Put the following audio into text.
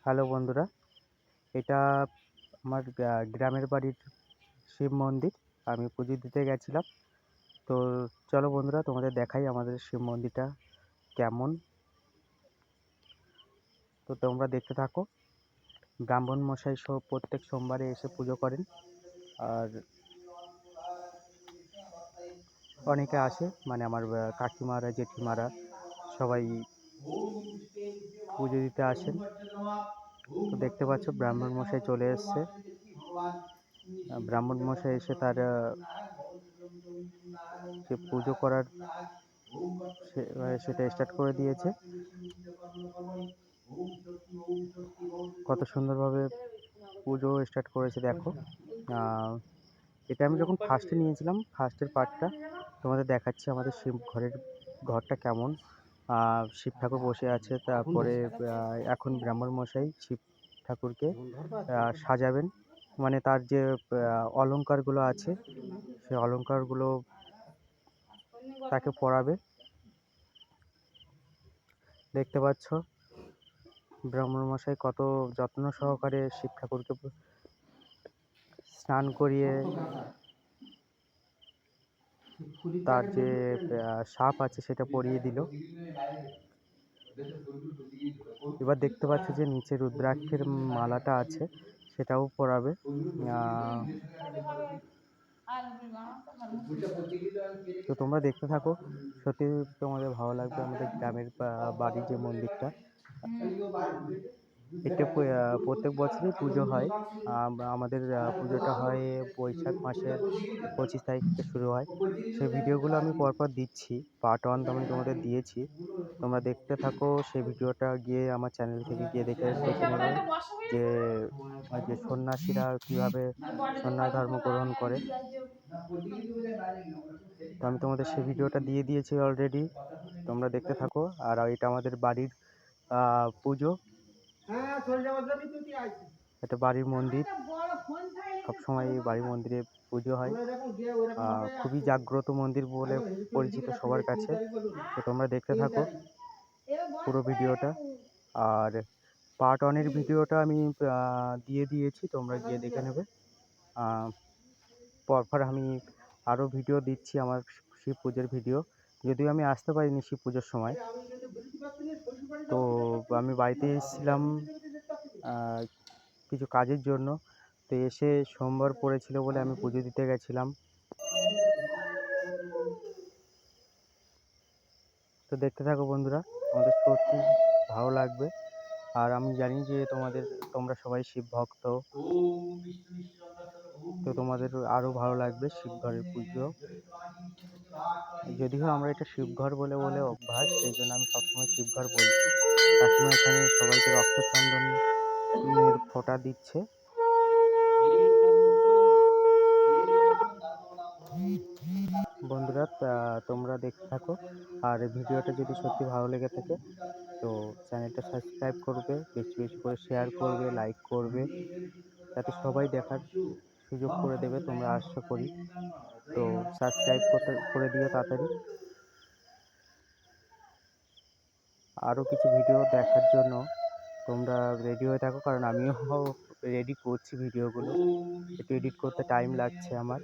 Hello বন্ধুরা, এটা আমার গ্রামের বাড়ির শিব মন্দির। আমি পুজো দিতে গেছিলাম। তো চলো বন্ধুরা, তোমাদের দেখাই আমাদের শিব মন্দিরটা কেমন। তো তোমরা দেখতে থাকো। ব্রাহ্মণ মশাই প্রত্যেক সোমবারে এসে পুজো করেন। আর অনেকে আসে, মানে আমার কাকিমারা, জেঠিমারা সবাই পুজো দিতে আসেন। তো দেখতে পাচ্ছ ব্রাহ্মণ মশাই চলে এসছে। ব্রাহ্মণ মশাই এসে তার যে পুজো করার সেটা স্টার্ট করে দিয়েছে। কত সুন্দরভাবে পুজো স্টার্ট করেছে দেখো। এটা আমি যখন ফার্স্টে নিয়েছিলাম, ফার্স্টের পার্টটা তোমাদের দেখাচ্ছি। আমাদের শিব ঘরটা কেমন। শিব ঠাকুর বসে আছে, তারপরে এখন ব্রাহ্মণ মশাই শিব ঠাকুরকে সাজাবেন, মানে তার যে অলংকারগুলো আছে সেই অলংকারগুলো তাকে পরাবে। দেখতে পাচ্ছ ব্রাহ্মণ মশাই কত যত্ন সহকারে শিব ঠাকুরকে স্নান করিয়ে তার যে সাপ আছে সেটা পরিয়ে দিল। এবার দেখতে পাচ্ছ যে নিচে রুদ্রাক্ষের মালাটা আছে, সেটাও পরাবে। তো তোমরা দেখতে থাকো, সত্যি তোমাদের ভালো লাগবে। আমাদের গ্রামের বাড়ির যে মন্দিরটা, এটা প্রত্যেক বছরই পুজো হয়। আমাদের পুজোটা হয় বৈশাখ মাসের 25 তারিখ থেকে শুরু হয়। সেই ভিডিওগুলো আমি পরপর দিচ্ছি। পার্ট 1 তো আমি তোমাদের দিয়েছি, তোমরা দেখতে থাকো। সেই ভিডিওটা গিয়ে আমার চ্যানেল থেকে গিয়ে দেখে নেবে যে যে সন্ন্যাসীরা কীভাবে সন্ন্যাস ধর্ম গ্রহণ করে। তো আমি তোমাদের সেই ভিডিওটা দিয়ে দিয়েছি অলরেডি, তোমরা দেখতে থাকো। আর এটা আমাদের বাড়ির পুজো। এটা বাড়ির মন্দির, সবসময় এই বাড়ির মন্দিরে পুজো হয়। খুবই জাগ্রত মন্দির বলে পরিচিত সবার কাছে। তো তোমরা দেখতে থাকো পুরো ভিডিওটা। আর পার্ট 1-এর ভিডিওটা আমি দিয়ে দিয়েছি, তোমরা গিয়ে দেখে নেবে। পরপর আমি আরও ভিডিও দিচ্ছি, আমার শিব পুজোর ভিডিও। যদিও আমি আসতে পারিনি শিব পুজোর সময়, তো আমি বাড়িতে এসেছিলাম কিছু কাজের জন্য। তো এসে সোমবার পড়েছিল বলে আমি পুজো দিতে গেছিলাম। তো দেখতে থাকো বন্ধুরা, তোমাদের সত্যি ভালো লাগবে। আর আমি জানি যে তোমরা সবাই শিব ভক্ত, তো তোমাদের আরও ভালো লাগবে শিব ঘরের পুজো। যদিও আমরা এটা শিবঘর বলে বলে অভ্যাস, সেই জন্য আমি সবসময় শিবঘর বলছি। কাকিমা এখানে সবাইকে রক্তচন্দনের ফোঁটা দিচ্ছে। বন্ধুরা, তোমরা দেখতে থাকো। আর ভিডিওটা যদি সত্যি ভালো লেগে থাকে তো চ্যানেলটা সাবস্ক্রাইব করবে, বেশি বেশি করে শেয়ার করবে, লাইক করবে, যাতে সবাই দেখার সুযোগ করে দেবে তোমরা আশা করি। তো সাবস্ক্রাইব করে দিও তাড়াতাড়ি। আরও কিছু ভিডিও দেখার জন্য তোমরা রেডি হয়ে থাকো, কারণ আমিও রেডি করছি ভিডিওগুলো। একটু এডিট করতে টাইম লাগছে আমার।